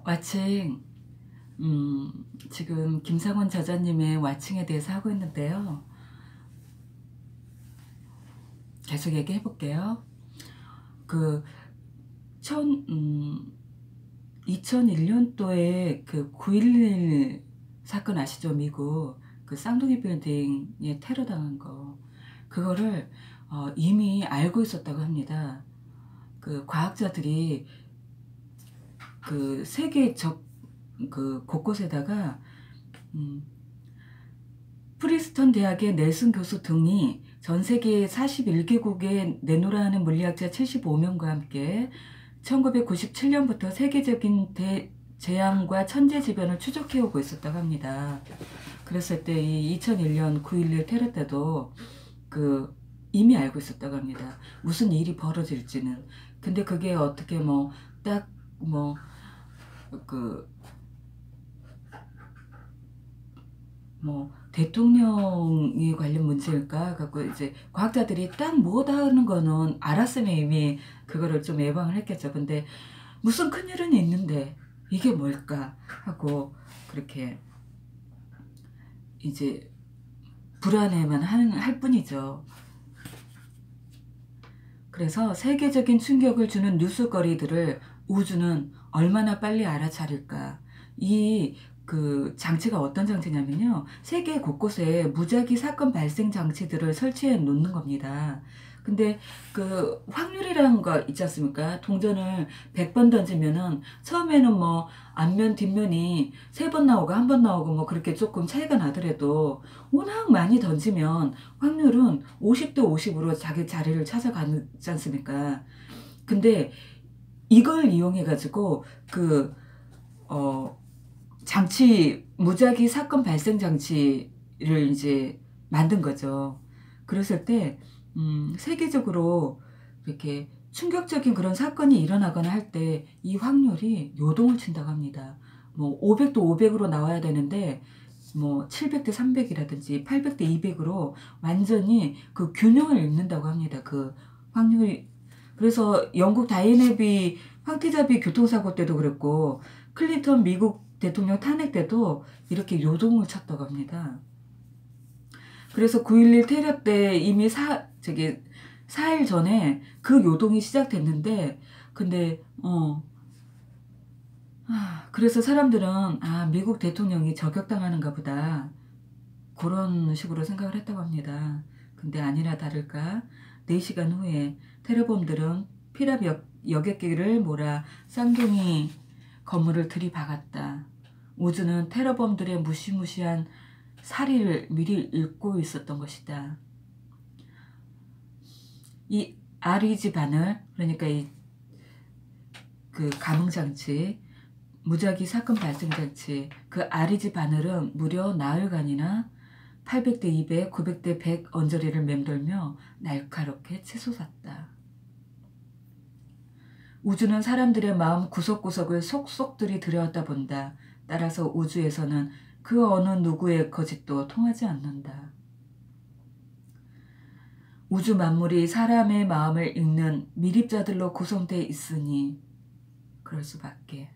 와칭, 지금 김상원 저자님의 와칭에 대해서 하고 있는데요. 계속 얘기해 볼게요. 그, 2001년도에 그 9.11 사건 아시죠? 미국. 그 쌍둥이 빌딩에 테러 당한 거. 그거를 이미 알고 있었다고 합니다. 그 과학자들이 그 세계 곳곳에다가 프리스턴 대학의 넬슨 교수 등이 전 세계 41개국에 내노라하는 물리학자 75명과 함께 1997년부터 세계적인 재앙과 천재지변을 추적해오고 있었다고 합니다. 그랬을 때 이 2001년 9.11 테러 때도 이미 알고 있었다고 합니다. 무슨 일이 벌어질지는. 근데 그게 어떻게 대통령이 관련 문제일까 갖고 이제 과학자들이 딱 뭐다 하는 거는 알았으면 이미 그거를 좀 예방을 했겠죠. 근데 무슨 큰일은 있는데 이게 뭘까 하고 그렇게 이제 불안해만 할 뿐이죠. 그래서 세계적인 충격을 주는 뉴스거리들을 우주는 얼마나 빨리 알아차릴까. 그 장치가 어떤 장치냐면요. 세계 곳곳에 무작위 사건 발생 장치들을 설치해 놓는 겁니다. 근데 그 확률이라는 거 있지 않습니까? 동전을 100번 던지면은 처음에는 앞면 뒷면이 3번 나오고 1번 나오고 그렇게 조금 차이가 나더라도 워낙 많이 던지면 확률은 50대 50으로 자기 자리를 찾아가지 않습니까? 근데 이걸 이용해 가지고 무작위 사건 발생 장치를 이제 만든 거죠. 그랬을 때 세계적으로 이렇게 충격적인 그런 사건이 일어나거나 할 때 이 확률이 요동을 친다고 합니다. 500도 500으로 나와야 되는데 700대 300이라든지 800대 200으로 완전히 그 균형을 잃는다고 합니다. 그 확률이. 그래서 영국 다이애나비 황태자비 교통사고 때도 그랬고 클린턴 미국 대통령 탄핵 때도 이렇게 요동을 쳤다고 합니다. 그래서 9.11 테러 때 이미 4일 전에 그 요동이 시작됐는데 근데 그래서 사람들은 미국 대통령이 저격당하는가 보다 그런 식으로 생각을 했다고 합니다. 근데 아니나 다를까 4시간 후에 테러범들은 피랍 여객기를 몰아 쌍둥이 건물을 들이박았다. 우주는 테러범들의 무시무시한 살이를 미리 읽고 있었던 것이다. 이 REG 바늘, 그러니까 그 감응장치, 무작위 사건 발생장치, 그 REG 바늘은 무려 나흘간이나 800대 200, 900대 100 언저리를 맴돌며 날카롭게 치솟았다. 우주는 사람들의 마음 구석구석을 속속들이 들여다 본다. 따라서 우주에서는 그 어느 누구의 거짓도 통하지 않는다. 우주 만물이 사람의 마음을 읽는 미립자들로 구성되어 있으니 그럴 수밖에.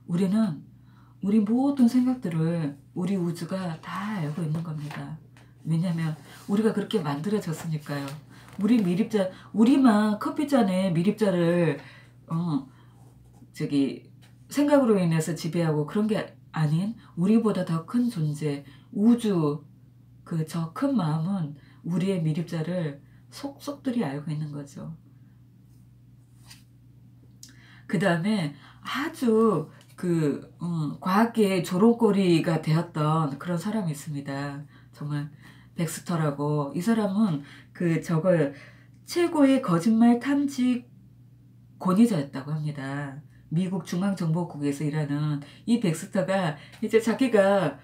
우리 모든 생각들을 우리 우주가 다 알고 있는 겁니다. 왜냐하면 우리가 그렇게 만들어졌으니까요. 우리만 커피잔에 미립자를 생각으로 인해서 지배하고 그런 게 아닌 우리보다 더 큰 존재, 우주, 저 큰 마음은 우리의 미립자를 속속들이 알고 있는 거죠. 그 다음에 아주 과학계의 조롱거리가 되었던 그런 사람이 있습니다. 정말 백스터라고. 이 사람은 최고의 거짓말 탐지 권위자였다고 합니다. 미국 중앙정보국에서 일하는 이 백스터가 이제 자기가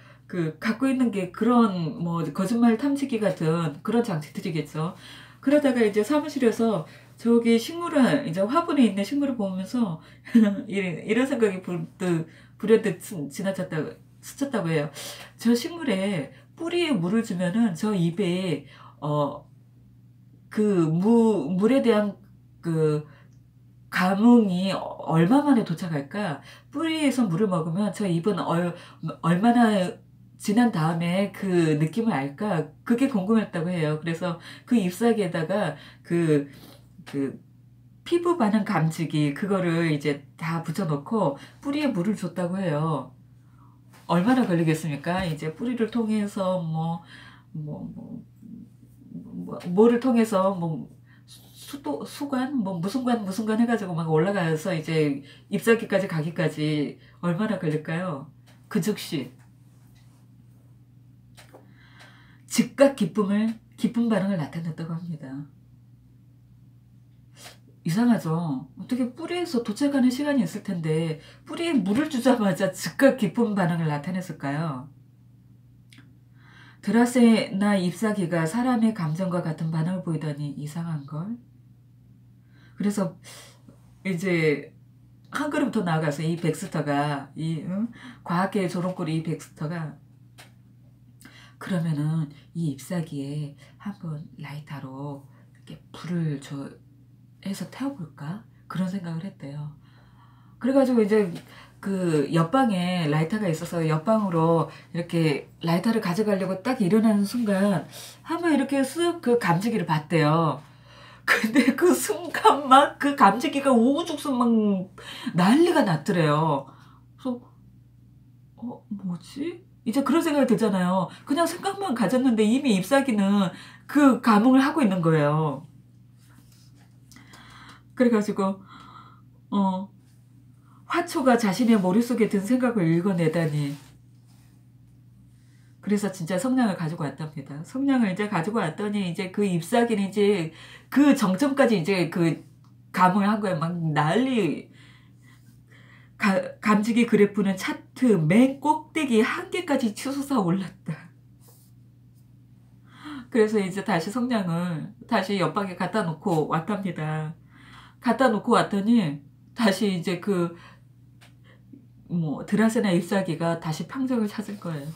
갖고 있는 게 그런 거짓말 탐지기 같은 그런 장치들이겠죠. 그러다가 이제 사무실에서 저기 이제 화분에 있는 식물을 보면서 이런 생각이 불현듯 스쳤다고 해요. 저 식물에 뿌리에 물을 주면은 저 잎에 물에 대한 감흥이 얼마 만에 도착할까? 뿌리에서 물을 먹으면 저 잎은 얼마나 지난 다음에 그 느낌을 알까? 그게 궁금했다고 해요. 그래서 그 잎사귀에다가 그 피부 반응 감지기 그거를 이제 다 붙여놓고 뿌리에 물을 줬다고 해요. 얼마나 걸리겠습니까? 이제 뿌리를 통해서 뭐를 통해서 수관 무슨 관 해가지고 막 올라가서 이제 잎사귀까지 가기까지 얼마나 걸릴까요? 그 즉시 즉각 기쁨 반응을 나타냈다고 합니다. 이상하죠? 어떻게 뿌리에서 도착하는 시간이 있을 텐데 뿌리에 물을 주자마자 즉각 기쁨 반응을 나타냈을까요? 드라세나 잎사귀가 사람의 감정과 같은 반응을 보이더니 이상한걸? 그래서 이제 한 걸음 더 나아가서 이 백스터가 과학계의 조롱거리 이 백스터가 그러면은 이 잎사귀에 한번 라이터로 이렇게 불을 해서 태워볼까? 그런 생각을 했대요. 그래가지고 이제 그 옆방에 라이터가 있어서 옆방으로 이렇게 라이터를 가져가려고 딱 일어나는 순간 한번 이렇게 쓱 그 감지기를 봤대요. 근데 그 순간 막 그 감지기가 우후죽순 막 난리가 났더래요. 그래서 뭐지? 이제 그런 생각이 들잖아요. 그냥 생각만 가졌는데 이미 잎사귀는 그 감흥을 하고 있는 거예요. 그래가지고 화초가 자신의 머릿속에 든 생각을 읽어내다니. 그래서 진짜 성냥을 가지고 왔답니다. 성냥을 이제 가지고 왔더니 이제 그 잎사귀는 이제 그 정점까지 이제 그 감흥을 한 거예요. 막 난리. 감지기 그래프는 차트 맨 꼭대기 한 개까지 치솟아 올랐다. 그래서 이제 다시 성냥을 다시 옆방에 갖다 놓고 왔답니다. 갖다 놓고 왔더니 다시 이제 드라세나 잎사귀가 다시 평정을 찾을 거예요.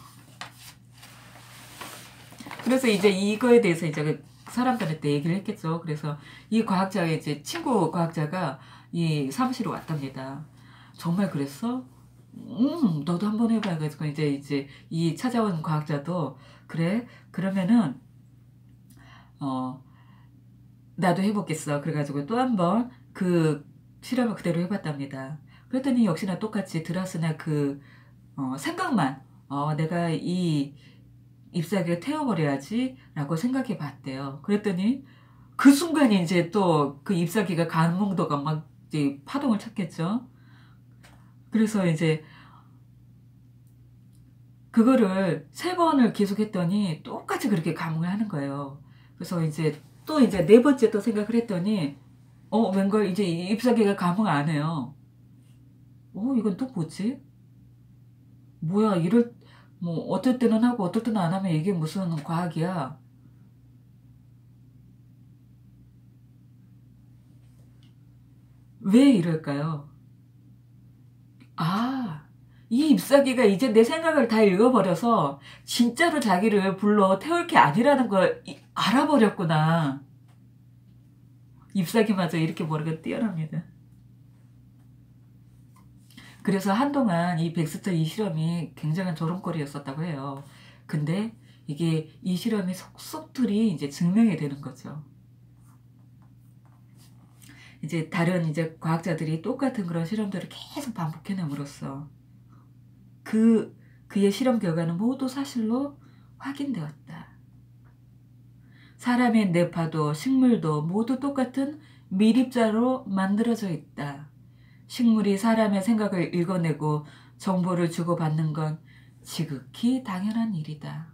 그래서 이제 이거에 대해서 이제 사람들한테 얘기를 했겠죠. 그래서 이 과학자의 이제 친구 과학자가 이 사무실에 왔답니다. 정말 그랬어? 너도 한번 해봐. 가지고 이제 이 찾아온 과학자도 그래? 그러면은 나도 해보겠어. 그래가지고 또 한 번 그 실험을 그대로 해봤답니다. 그랬더니 역시나 똑같이 드라스나 생각만 내가 이 잎사귀를 태워버려야지 라고 생각해 봤대요. 그랬더니 그 순간에 이제 또 그 잎사귀가 감흥도가 막 이제 파동을 쳤겠죠. 그래서 이제 그거를 3번을 계속했더니 똑같이 그렇게 감흥을 하는 거예요. 그래서 이제 또 이제 4번째 또 생각을 했더니 웬걸 이제 잎사귀가 감흥을 안 해요. 이건 또 뭐지? 뭐야 어떨 때는 하고 어떨 때는 안 하면 이게 무슨 과학이야? 왜 이럴까요? 이 잎사귀가 이제 내 생각을 다 읽어버려서 진짜로 자기를 불러 태울 게 아니라는 걸 알아버렸구나. 잎사귀마저 이렇게 머리가 뛰어납니다. 그래서 한동안 이 백스터 이 실험이 굉장한 조롱거리였었다고 해요. 근데 이 실험이 속속들이 이제 증명이 되는 거죠. 이제 다른 이제 과학자들이 똑같은 그런 실험들을 계속 반복해냄으로써 그의 실험 결과는 모두 사실로 확인되었다. 사람의 뇌파도 식물도 모두 똑같은 미립자로 만들어져 있다. 식물이 사람의 생각을 읽어내고 정보를 주고받는 건 지극히 당연한 일이다.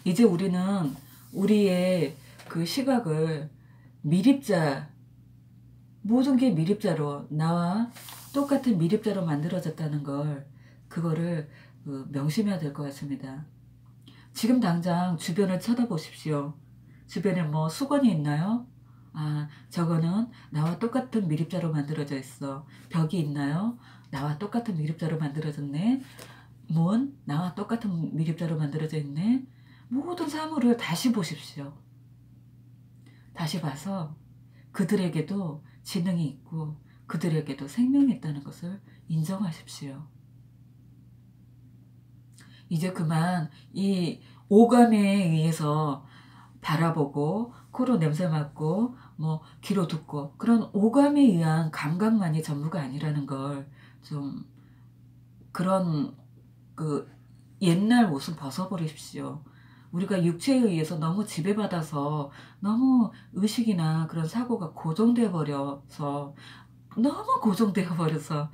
이제 우리는 우리의 그 시각을 미립자, 모든 게 미립자로 나와 똑같은 미립자로 만들어졌다는 그거를 명심해야 될 것 같습니다. 지금 당장 주변을 쳐다보십시오. 주변에 수건이 있나요? 저거는 나와 똑같은 미립자로 만들어져 있어. 벽이 있나요? 나와 똑같은 미립자로 만들어졌네. 문, 나와 똑같은 미립자로 만들어져 있네. 모든 사물을 다시 보십시오. 다시 봐서 그들에게도 지능이 있고 그들에게도 생명이 있다는 것을 인정하십시오. 이제 그만 이 오감에 의해서 바라보고 코로 냄새 맡고 뭐 귀로 듣고 그런 오감에 의한 감각만이 전부가 아니라는 걸 좀 그런 그 옛날 옷은 벗어버리십시오. 우리가 육체에 의해서 너무 지배받아서 너무 의식이나 그런 사고가 고정되어 버려서 너무 고정되어 버려서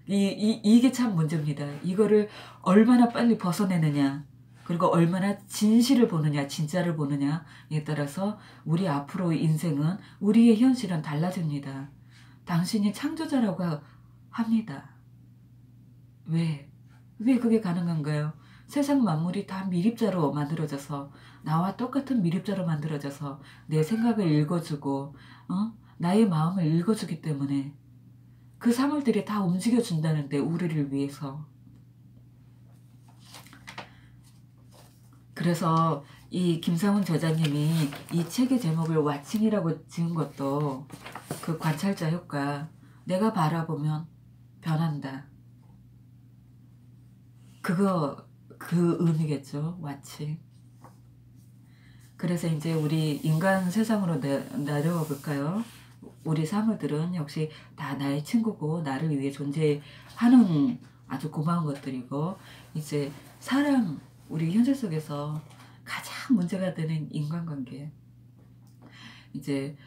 이게 참 문제입니다. 이거를 얼마나 빨리 벗어내느냐 그리고 얼마나 진실을 보느냐 진짜를 보느냐에 따라서 우리 앞으로 인생은 우리의 현실은 달라집니다. 당신이 창조자라고 합니다. 왜? 왜 그게 가능한가요? 세상 만물이 다 미립자로 만들어져서 나와 똑같은 미립자로 만들어져서 내 생각을 읽어주고 나의 마음을 읽어주기 때문에 그 사물들이 다 움직여준다는데 우리를 위해서. 그래서 이 김상훈 저자님이 이 책의 제목을 왓칭이라고 지은 것도 그 관찰자 효과, 내가 바라보면 변한다. 그 의미겠죠. 왓칭. 그래서 이제 우리 인간 세상으로 내려와 볼까요? 우리 사물들은 역시 다 나의 친구고 나를 위해 존재하는 아주 고마운 것들이고, 이제 사랑, 우리 현실 속에서 가장 문제가 되는 인간관계. 이제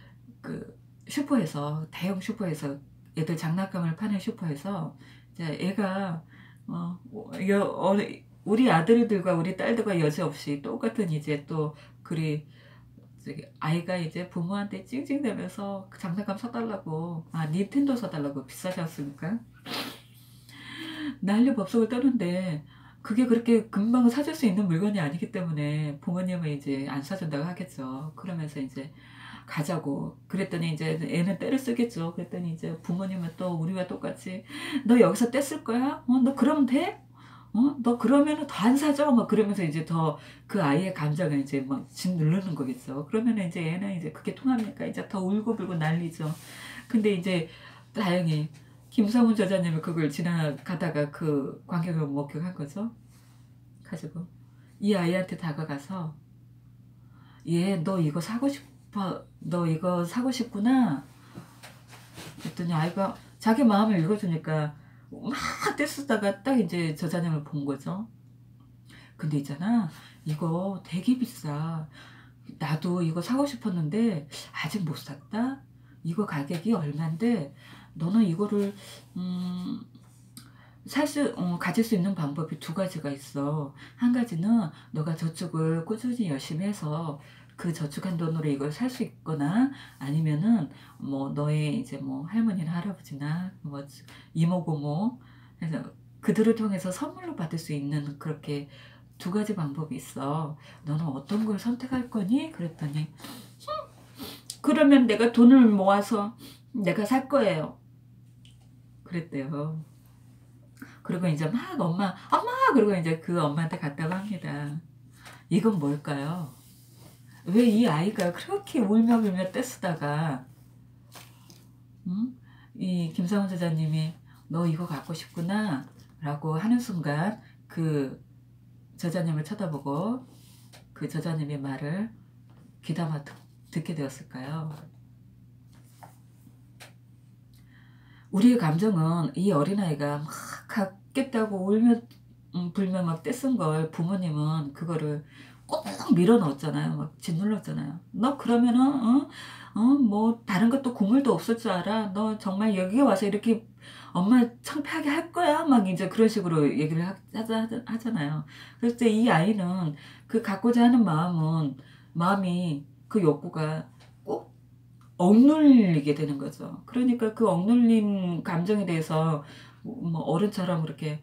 그 슈퍼에서, 대형 슈퍼에서, 애들 장난감을 파는 슈퍼에서 이제 애가 우리 아들들과 우리 딸들과 여지없이 똑같은 이제 또 아이가 이제 부모한테 찡찡대면서 그 장난감 사달라고, 닌텐도 사달라고, 비싸지 않습니까? 난리 법석을 떠는데 그게 그렇게 금방 사줄 수 있는 물건이 아니기 때문에 부모님은 이제 안 사준다고 하겠죠. 그러면서 이제 가자고 그랬더니 이제 애는 떼를 쓰겠죠. 그랬더니 이제 부모님은 또 우리와 똑같이 너 여기서 떼 쓸 거야? 너 그러면 돼? 너 그러면은 더 안 사줘? 막 그러면서 이제 더 그 아이의 감정을 이제 막 짓누르는 거겠죠. 그러면은 이제 애는 이제 그게 통합니까? 이제 더 울고불고 난리죠. 근데 이제 다행히 김성훈 저자님이 그걸 지나가다가 그 광경을 목격한 거죠. 가지고 이 아이한테 다가가서 얘 너 이거 사고 싶어? 너 이거 사고 싶구나? 그랬더니 아이가 자기 마음을 읽어주니까 막 떼쓰다가 딱 이제 저자님을 본 거죠. 근데 있잖아, 이거 되게 비싸. 나도 이거 사고 싶었는데 아직 못 샀다. 이거 가격이 얼만데 너는 이거를 가질 수 있는 방법이 두 가지가 있어. 한 가지는 너가 저축을 꾸준히 열심히 해서 그 저축한 돈으로 이걸 살 수 있거나, 아니면은 뭐 너의 이제 뭐 할머니나 할아버지나 뭐 이모 고모 해서 그들을 통해서 선물로 받을 수 있는 그렇게 두 가지 방법이 있어. 너는 어떤 걸 선택할 거니? 그랬더니 그러면 내가 돈을 모아서 내가 살 거예요. 그랬대요. 그리고 이제 막 엄마 그리고 이제 그 엄마한테 갔다고 합니다. 이건 뭘까요? 왜 이 아이가 그렇게 울며불며 떼쓰다가 이 김상훈 저자님이 너 이거 갖고 싶구나 라고 하는 순간 그 저자님을 쳐다보고 그 저자님의 말을 귀담아 듣게 되었을까요? 우리의 감정은 이 어린아이가 막 갖겠다고 울며 불며 막 떼쓴 걸 부모님은 그거를 꼭 밀어 넣었잖아요. 막 짓눌렀잖아요. 너 그러면은 뭐 다른 것도 국물도 없을 줄 알아? 너 정말 여기 와서 이렇게 엄마 창피하게 할 거야? 막 이제 그런 식으로 얘기를 하잖아요. 그래서 이 아이는 그 갖고자 하는 마음이 그 욕구가 꼭 억눌리게 되는 거죠. 그러니까 그 억눌린 감정에 대해서 뭐 어른처럼 그렇게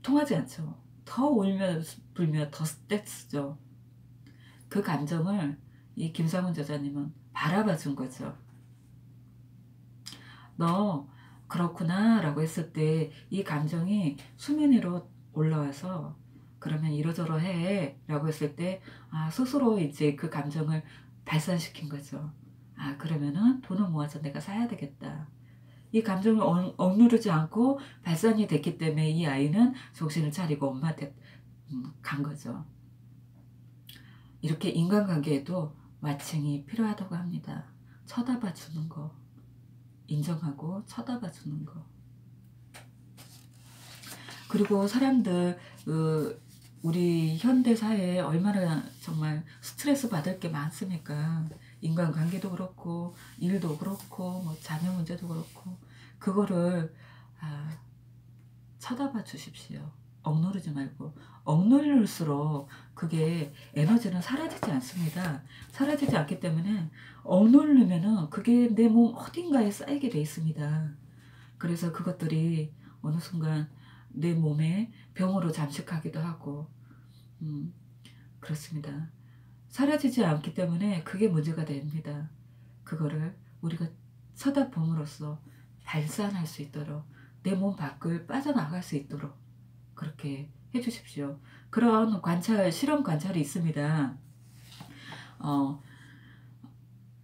통하지 않죠. 더 울며 불며 더 떼쓰죠. 그 감정을 이 김상훈 저자님은 바라봐 준 거죠. 너 그렇구나 라고 했을 때 이 감정이 수면 위로 올라와서 그러면 이러저러해 라고 했을 때 스스로 이제 그 감정을 발산시킨 거죠. 아, 그러면은 돈을 모아서 내가 사야 되겠다. 이 감정을 억누르지 않고 발산이 됐기 때문에 이 아이는 정신을 차리고 엄마한테 간 거죠. 이렇게 인간관계에도 왓칭이 필요하다고 합니다. 쳐다봐 주는 거, 인정하고 쳐다봐 주는 거. 그리고 사람들 우리 현대 사회에 얼마나 정말 스트레스 받을 게 많습니까? 인간관계도 그렇고 일도 그렇고 뭐 자녀 문제도 그렇고 그거를 쳐다봐 주십시오. 억누르지 말고. 억누를수록 그게 에너지는 사라지지 않습니다. 사라지지 않기 때문에 억누르면은 그게 내 몸 어딘가에 쌓이게 돼 있습니다. 그래서 그것들이 어느 순간 내 몸에 병으로 잠식하기도 하고 그렇습니다. 사라지지 않기 때문에 그게 문제가 됩니다. 그거를 우리가 쳐다봄으로써 발산할 수 있도록 내 몸 밖을 빠져나갈 수 있도록 그렇게 해주십시오. 그런 실험 관찰이 있습니다.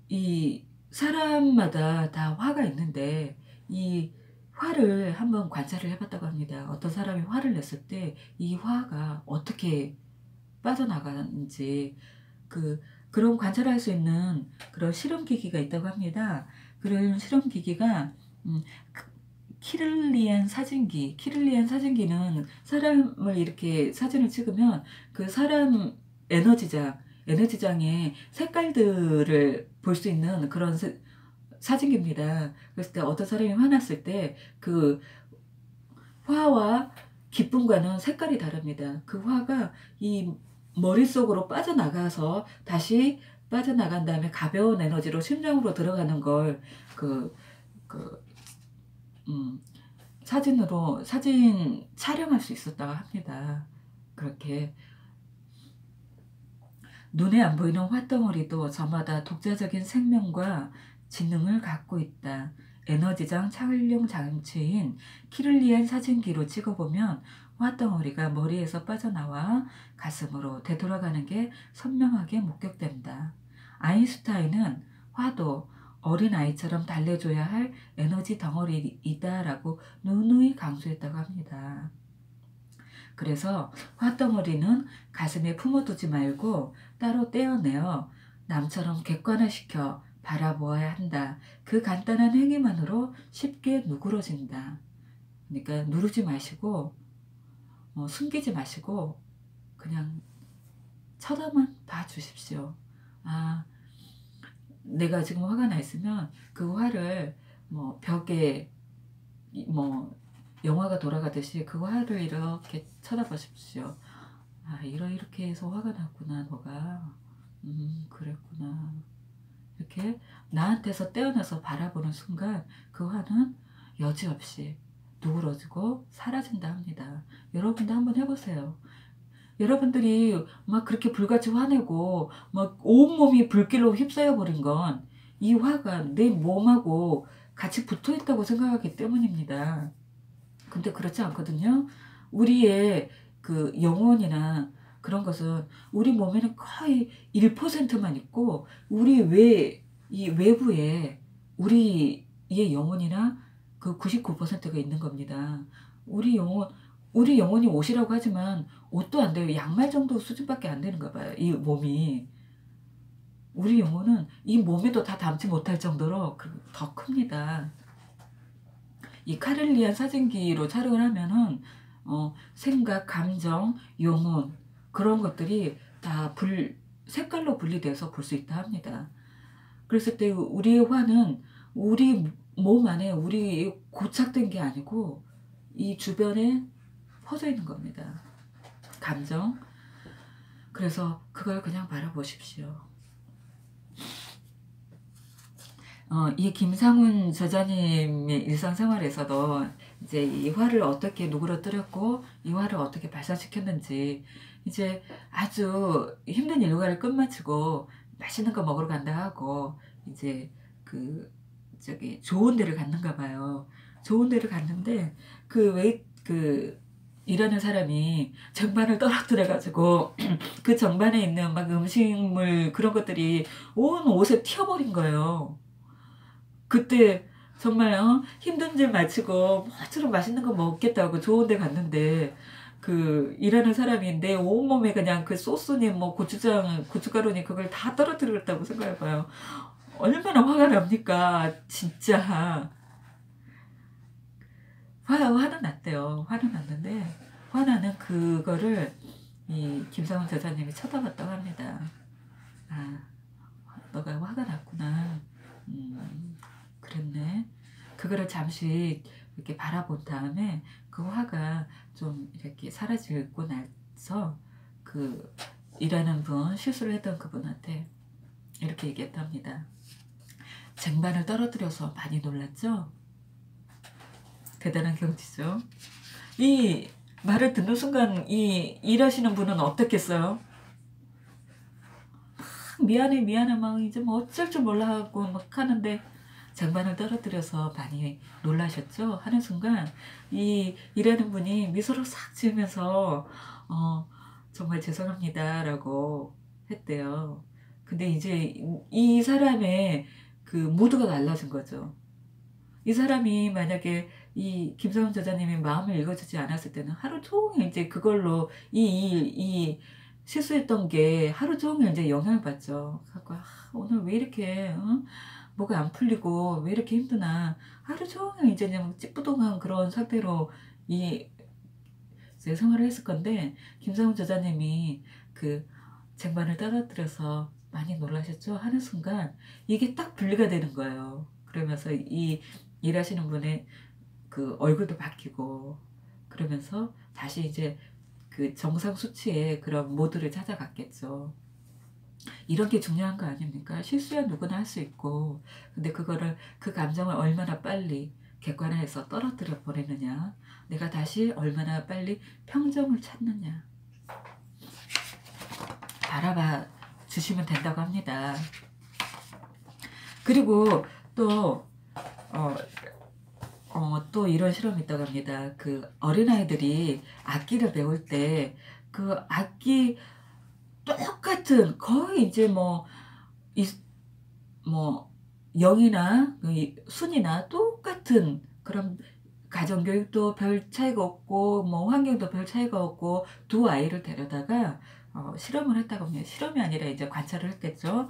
이 사람마다 다 화가 있는데 이 화를 한번 관찰을 해봤다고 합니다. 어떤 사람이 화를 냈을 때 이 화가 어떻게 빠져나가는지 그런 관찰할 수 있는 그런 실험기기가 있다고 합니다. 그런 실험기기가 키를리안 사진기는 사람을 이렇게 사진을 찍으면 그 사람 에너지장의 색깔들을 볼 수 있는 그런 사진기입니다. 그랬을 때 어떤 사람이 화났을 때 그 화와 기쁨과는 색깔이 다릅니다. 그 화가 이 머릿속으로 빠져나가서 다시 빠져나간 다음에 가벼운 에너지로 심장으로 들어가는 걸 사진 촬영할 수 있었다고 합니다. 그렇게 눈에 안 보이는 화덩어리도 저마다 독자적인 생명과 지능을 갖고 있다. 에너지장 촬영 장치인 키를리안 사진기로 찍어보면 화덩어리가 머리에서 빠져나와 가슴으로 되돌아가는 게 선명하게 목격된다. 아인슈타인은 화도 어린아이처럼 달래줘야 할 에너지 덩어리이다 라고 누누이 강조했다고 합니다. 그래서 화덩어리는 가슴에 품어두지 말고 따로 떼어내어 남처럼 객관화시켜 바라보아야 한다. 그 간단한 행위만으로 쉽게 누그러진다. 그러니까 누르지 마시고 숨기지 마시고 그냥 쳐다만 봐주십시오. 내가 지금 화가 나 있으면 그 화를 벽에 영화가 돌아가듯이 그 화를 이렇게 쳐다보십시오. 이렇게 해서 화가 났구나 너가. 그랬구나. 이렇게 나한테서 떼어내서 바라보는 순간 그 화는 여지없이 누그러지고 사라진다 합니다. 여러분도 한번 해보세요. 여러분들이 막 그렇게 불같이 화내고 막 온몸이 불길로 휩싸여 버린 건 이 화가 내 몸하고 같이 붙어 있다고 생각하기 때문입니다. 근데 그렇지 않거든요. 우리의 그 영혼이나 그런 것은 우리 몸에는 거의 1%만 있고 이 외부에 우리의 영혼이나 그 99%가 있는 겁니다. 우리 영혼이 옷이라고 하지만 옷도 안 돼요. 양말 정도 수준밖에 안 되는가 봐요. 이 몸이. 우리 영혼은 이 몸에도 다 담지 못할 정도로 더 큽니다. 이 카를리안 사진기로 촬영을 하면은 생각, 감정, 영혼 그런 것들이 다 색깔로 분리돼서 볼 수 있다 합니다. 그랬을 때 우리의 화는 우리 몸 안에 우리 고착된 게 아니고 이 주변에 퍼져 있는 겁니다. 감정. 그래서 그걸 그냥 바라보십시오. 이 김상훈 저자님의 일상생활에서도 이제 이 화를 어떻게 누그러뜨렸고 이 화를 어떻게 발산시켰는지 이제 아주 힘든 일과를 끝마치고 맛있는 거 먹으러 간다 하고 이제 좋은 데를 갔는가 봐요. 좋은 데를 갔는데 일하는 사람이 쟁반을 떨어뜨려가지고 그 정반에 있는 막 음식물 그런 것들이 온 옷에 튀어버린 거예요. 그때 정말 힘든 일 마치고 뭐처럼 맛있는 거 먹겠다고 좋은 데 갔는데 그 일하는 사람이 내 온몸에 그냥 그 소스니 뭐 고추장 고춧가루니 그걸 다 떨어뜨렸다고 생각해봐요. 얼마나 화가 납니까 진짜. 화는 났대요. 화는 났는데 화나는 그거를 이 김상훈 저자님이 쳐다봤다고 합니다. 아, 너가 화가 났구나. 그랬네. 그거를 잠시 이렇게 바라본 다음에 그 화가 좀 이렇게 사라지고 나서 그 일하는 분, 실수를 했던 그분한테 이렇게 얘기했답니다. 쟁반을 떨어뜨려서 많이 놀랐죠? 대단한 경지죠. 이 말을 듣는 순간 이 일하시는 분은 어떻겠어요? 미안해 미안해 막 이제 뭐 어쩔 줄 몰라하고 막 하는데 쟁반을 떨어뜨려서 많이 놀라셨죠? 하는 순간 이 일하는 분이 미소를 싹 지으면서 정말 죄송합니다 라고 했대요. 근데 이제 이 사람의 그 모두가 달라진 거죠. 이 사람이 만약에 이 김성훈 저자님이 마음을 읽어주지 않았을 때는 하루 종일 이제 그걸로 이 실수했던 게 하루 종일 이제 영향을 받죠. 갖고 오늘 왜 이렇게 뭐가 안 풀리고 왜 이렇게 힘드나 하루 종일 이제 그냥 찌뿌둥한 그런 상태로 이 이제 생활을 했을 건데 김성훈 저자님이 그 쟁반을 떨어뜨려서 많이 놀라셨죠? 하는 순간 이게 딱 분리가 되는 거예요. 그러면서 이 일하시는 분의 그 얼굴도 바뀌고 그러면서 다시 이제 그 정상 수치의 그런 모드를 찾아갔겠죠. 이런 게 중요한 거 아닙니까? 실수야 누구나 할 수 있고 근데 그거를 그 감정을 얼마나 빨리 객관화해서 떨어뜨려 버리느냐 내가 다시 얼마나 빨리 평정을 찾느냐 바라봐 주시면 된다고 합니다. 그리고 또 또 이런 실험이 있다고 합니다. 그 어린아이들이 악기를 배울 때 그 악기 똑같은 거의 이제 뭐 0이나 순이나 똑같은 그런 가정교육도 별 차이가 없고 뭐 환경도 별 차이가 없고 두 아이를 데려다가 실험을 했다고 합니다. 실험이 아니라 이제 관찰을 했겠죠.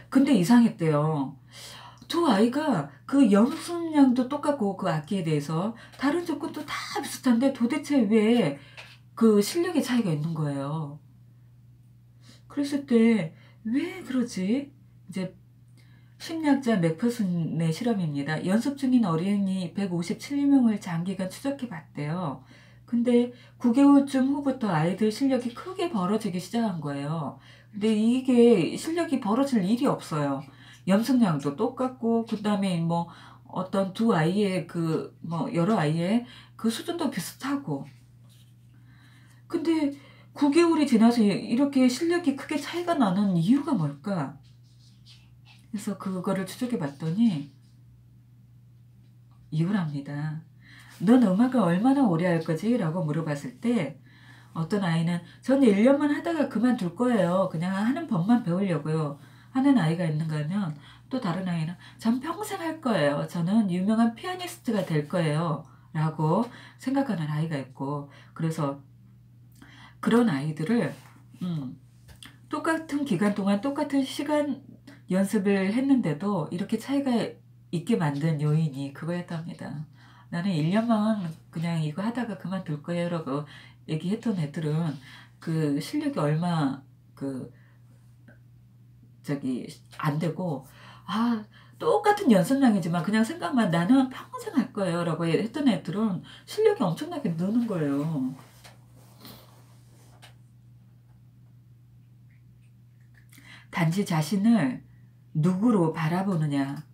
근데 이상했대요. 두 아이가 그 연습량도 똑같고 그 악기에 대해서 다른 조건도 다 비슷한데 도대체 왜 그 실력의 차이가 있는 거예요. 그랬을 때 왜 그러지? 이제 심리학자 맥퍼슨의 실험입니다. 연습 중인 어린이 157명을 장기간 추적해 봤대요. 근데 9개월쯤 후부터 아이들 실력이 크게 벌어지기 시작한 거예요. 근데 이게 실력이 벌어질 일이 없어요. 연습량도 똑같고 그 다음에 뭐 어떤 두 아이의 그 뭐 여러 아이의 그 수준도 비슷하고 근데 9개월이 지나서 이렇게 실력이 크게 차이가 나는 이유가 뭘까? 그래서 그거를 추적해 봤더니 이유랍니다. 넌 음악을 얼마나 오래 할 거지? 라고 물어봤을 때 어떤 아이는 저는 1년만 하다가 그만둘 거예요. 그냥 하는 법만 배우려고요. 하는 아이가 있는가 하면 또 다른 아이는 전 평생 할 거예요. 저는 유명한 피아니스트가 될 거예요. 라고 생각하는 아이가 있고 그래서 그런 아이들을 똑같은 기간 동안 똑같은 시간 연습을 했는데도 이렇게 차이가 있게 만든 요인이 그거였답니다. 나는 1년만 그냥 이거 하다가 그만둘 거예요 라고 얘기했던 애들은 그 실력이 얼마 안 되고 똑같은 연습량이지만 그냥 생각만 나는 평생 할 거예요 라고 했던 애들은 실력이 엄청나게 느는 거예요. 단지 자신을 누구로 바라보느냐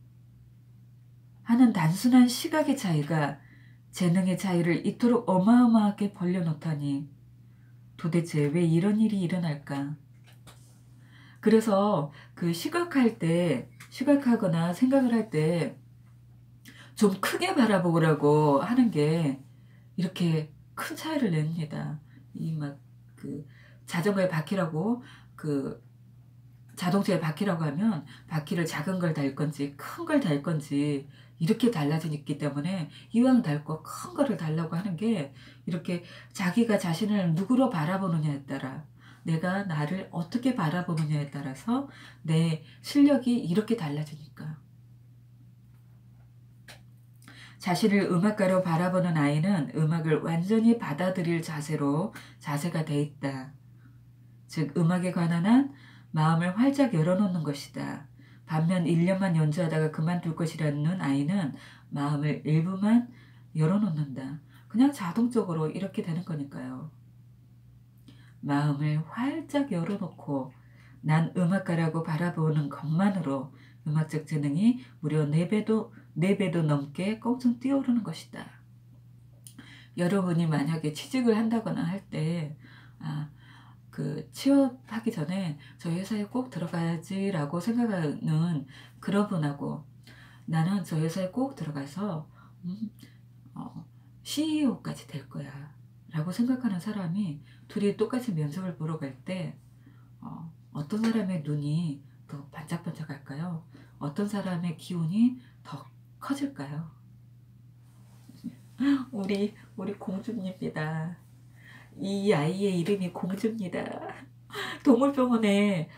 하는 단순한 시각의 차이가 재능의 차이를 이토록 어마어마하게 벌려놓다니 도대체 왜 이런 일이 일어날까? 그래서 그 시각하거나 생각을 할 때 좀 크게 바라보라고 하는 게 이렇게 큰 차이를 냅니다. 이 막 그 자전거에 바퀴라고 그 자동차에 바퀴라고 하면 바퀴를 작은 걸 달 건지 큰 걸 달 건지 이렇게 달라지기 때문에 이왕 닳고 큰 거를 달라고 하는 게 이렇게 자기가 자신을 누구로 바라보느냐에 따라 내가 나를 어떻게 바라보느냐에 따라서 내 실력이 이렇게 달라지니까. 자신을 음악가로 바라보는 아이는 음악을 완전히 받아들일 자세가 돼 있다. 즉 음악에 관한 한 마음을 활짝 열어놓는 것이다. 반면 1년만 연주하다가 그만둘 것이라는 아이는 마음을 일부만 열어놓는다. 그냥 자동적으로 이렇게 되는 거니까요. 마음을 활짝 열어놓고 난 음악가라고 바라보는 것만으로 음악적 재능이 무려 4배도 넘게 껑충 뛰어오르는 것이다. 여러분이 만약에 취직을 한다거나 할 때 취업하기 전에 저 회사에 꼭 들어가야지 라고 생각하는 그런 분하고 나는 저 회사에 꼭 들어가서 CEO까지 될 거야 라고 생각하는 사람이 둘이 똑같이 면접을 보러 갈 때 어떤 사람의 눈이 더 반짝반짝할까요? 어떤 사람의 기운이 더 커질까요? 우리 공주입니다. 이 아이의 이름이 공주입니다. 동물병원에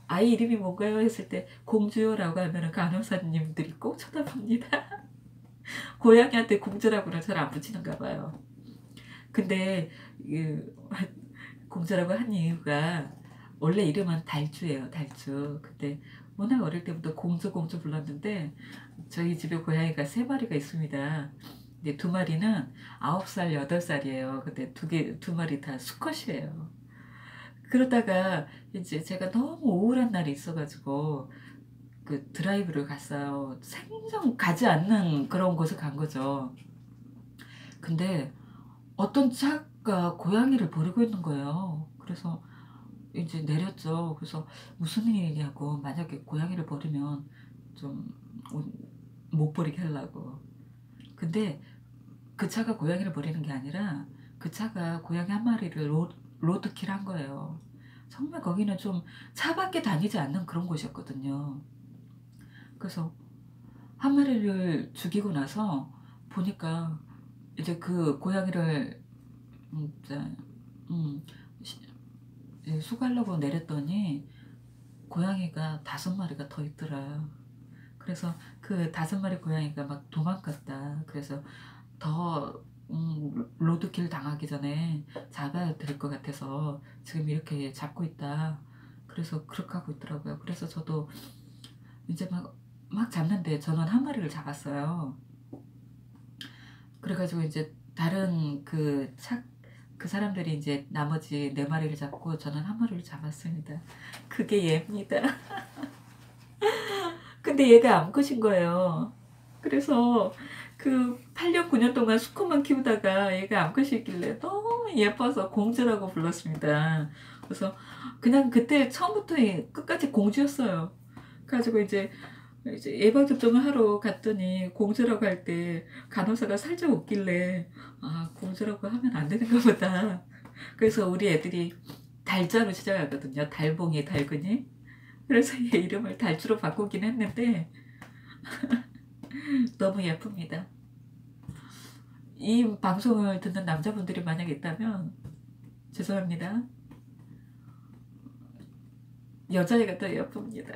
아이 이름이 뭔가요? 했을 때 공주요라고 하면 간호사님들이 꼭 쳐다봅니다. 고양이한테 공주라고는 잘 안 붙이는가 봐요. 근데 공주라고 한 이유가 원래 이름은 달주예요. 달주. 근데 워낙 어릴 때부터 공주 불렀는데 저희 집에 고양이가 3마리가 있습니다. 근데 2마리는 9살, 8살이에요. 근데 두 마리 다 수컷이에요. 그러다가 이제 제가 너무 우울한 날이 있어가지고 그 드라이브를 갔어요. 생전 가지 않는 그런 곳에 간 거죠. 근데 어떤 차가 고양이를 버리고 있는 거예요. 그래서 이제 내렸죠. 그래서 무슨 일이냐고, 만약에 고양이를 버리면 좀 못 버리게 하려고. 근데 그 차가 고양이를 버리는 게 아니라 그 차가 고양이 한 마리를 로드킬 한 거예요. 정말 거기는 좀 차밖에 다니지 않는 그런 곳이었거든요. 그래서 한 마리를 죽이고 나서 보니까 이제 그 고양이를 수가려고 내렸더니 고양이가 5마리가 더 있더라. 그래서 그 5마리 고양이가 막 도망갔다. 그래서 더 로드킬 당하기 전에 잡아야 될 것 같아서 지금 이렇게 잡고 있다. 그래서 그렇게 하고 있더라고요. 그래서 저도 이제 막 잡는데 저는 한 마리를 잡았어요. 그래가지고 이제 다른 그 사람들이 이제 나머지 4마리를 잡고 저는 한 마리를 잡았습니다. 그게 얘입니다. 근데 얘가 암컷인 거예요. 그래서 그 8년 9년 동안 수컷만 키우다가 얘가 암컷이길래 너무 예뻐서 공주라고 불렀습니다. 그래서 그냥 그때 처음부터 끝까지 공주였어요. 그래가지고 이제 예방접종을 하러 갔더니 공주라고 할 때 간호사가 살짝 웃길래 공주라고 하면 안 되는가 보다. 그래서 우리 애들이 달자로 시작하거든요. 달봉이, 달근이. 그래서 얘 이름을 달주로 바꾸긴 했는데 너무 예쁩니다. 이 방송을 듣는 남자분들이 만약 있다면 죄송합니다. 여자애가 더 예쁩니다.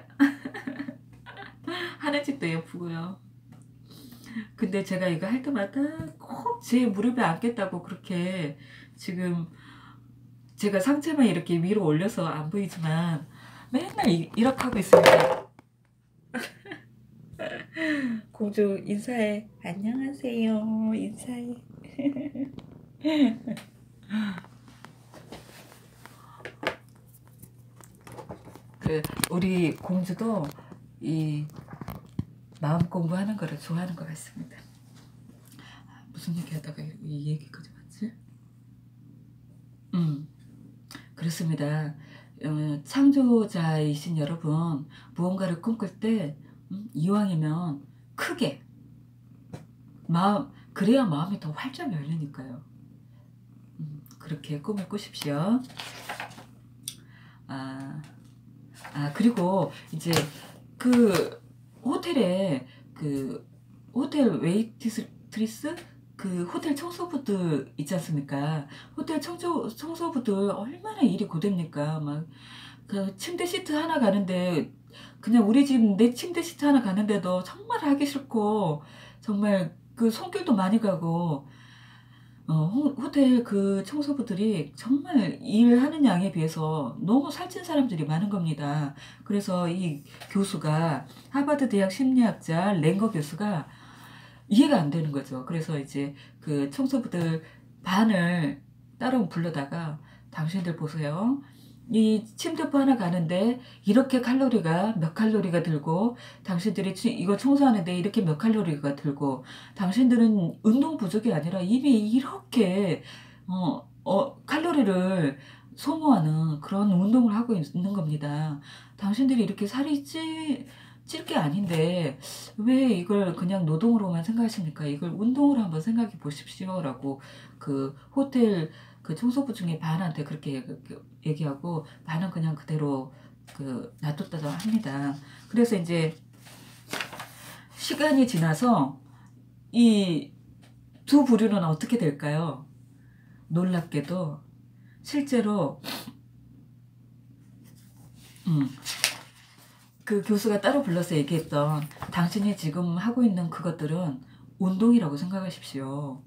하는 집도 예쁘고요. 근데 제가 이거 할 때마다 꼭 제 무릎에 앉겠다고 그렇게 지금 제가 상체만 이렇게 위로 올려서 안 보이지만 맨날 이렇게 하고 있습니다. 공주 인사해. 안녕하세요. 인사해. 우리 공주도 이 마음 공부하는 거를 좋아하는 것 같습니다. 무슨 얘기 하다가 이 얘기까지 왔지? 그렇습니다. 창조자이신 여러분, 무언가를 꿈꿀 때 이왕이면 크게 그래야 마음이 더 활짝 열리니까요. 그렇게 꿈을 꾸십시오. 아, 그리고 이제 그 호텔에 그 호텔 웨이트리스 그 호텔 청소부들 있지 않습니까? 호텔 청소부들 얼마나 일이 고됩니까? 막 그 침대 시트 하나 가는데 그냥 우리 집 내 침대 시트 하나 가는데도 정말 하기 싫고 정말 그 손길도 많이 가고 호텔 그 청소부들이 정말 일하는 양에 비해서 너무 살찐 사람들이 많은 겁니다. 그래서 이 교수가 하버드 대학 심리학자 랭거 교수가 이해가 안 되는 거죠. 그래서 이제 그 청소부들 반을 따로 불러다가 당신들 보세요. 이 침대포 하나 가는데 이렇게 몇 칼로리가 들고 당신들이 이거 청소하는데 이렇게 몇 칼로리가 들고 당신들은 운동 부족이 아니라 이미 이렇게 칼로리를 소모하는 그런 운동을 하고 있는 겁니다. 당신들이 이렇게 살이 찔 게 아닌데 왜 이걸 그냥 노동으로만 생각하십니까? 이걸 운동으로 한번 생각해 보십시오라고 그 호텔 그 청소부 중에 반한테 그렇게 얘기하고 반은 그냥 그대로 그 놔뒀다고 합니다. 그래서 이제 시간이 지나서 이 두 부류는 어떻게 될까요? 놀랍게도 실제로 그 교수가 따로 불러서 얘기했던 당신이 지금 하고 있는 그것들은 운동이라고 생각하십시오.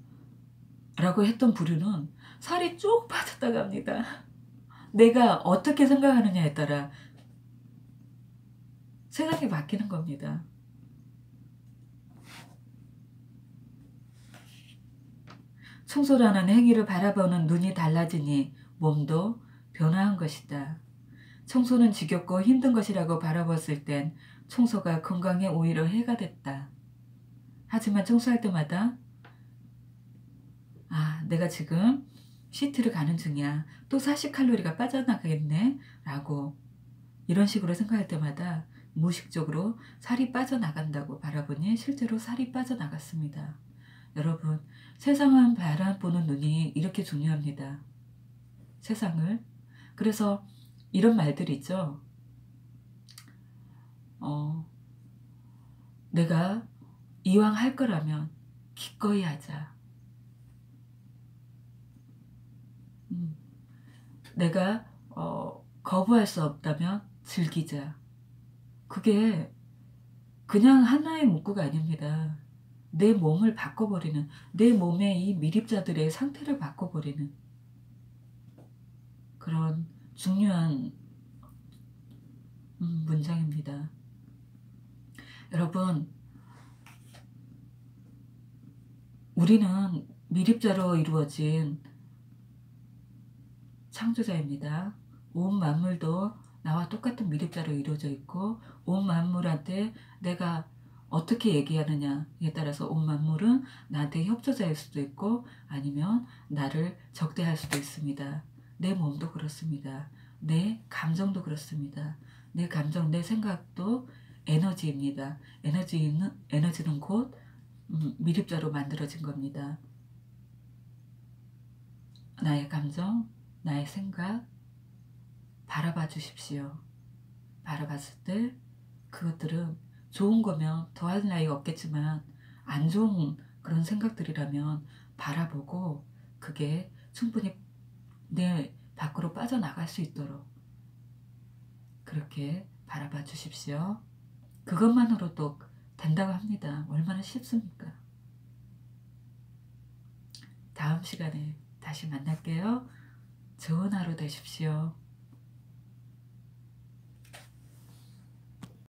라고 했던 부류는 살이 쭉 빠졌다고 합니다. 내가 어떻게 생각하느냐에 따라 세상이 바뀌는 겁니다. 청소라는 행위를 바라보는 눈이 달라지니 몸도 변화한 것이다. 청소는 지겹고 힘든 것이라고 바라봤을 땐 청소가 건강에 오히려 해가 됐다. 하지만 청소할 때마다 내가 지금 시트를 가는 중이야. 또 40칼로리가 빠져나가겠네? 라고 이런 식으로 생각할 때마다 무의식적으로 살이 빠져나간다고 바라보니 실제로 살이 빠져나갔습니다. 여러분, 세상을 바라보는 눈이 이렇게 중요합니다. 세상을. 그래서 이런 말들이 있죠. 내가 이왕 할 거라면 기꺼이 하자. 내가 거부할 수 없다면 즐기자. 그게 그냥 하나의 문구가 아닙니다. 내 몸을 바꿔버리는, 내 몸의 이 미립자들의 상태를 바꿔버리는 그런 중요한 문장입니다. 여러분, 우리는 미립자로 이루어진 창조자입니다. 온 만물도 나와 똑같은 미립자로 이루어져 있고 온 만물한테 내가 어떻게 얘기하느냐에 따라서 온 만물은 나한테 협조자일 수도 있고 아니면 나를 적대할 수도 있습니다. 내 몸도 그렇습니다. 내 감정도 그렇습니다. 내 감정, 내 생각도 에너지입니다. 에너지는 곧 미립자로 만들어진 겁니다. 나의 감정, 나의 생각 바라봐 주십시오. 바라봤을 때 그것들은 좋은 거면 더할 나위가 없겠지만 안 좋은 그런 생각들이라면 바라보고 그게 충분히 내 밖으로 빠져나갈 수 있도록 그렇게 바라봐 주십시오. 그것만으로도 된다고 합니다. 얼마나 쉽습니까? 다음 시간에 다시 만날게요. 좋은 하루 되십시오.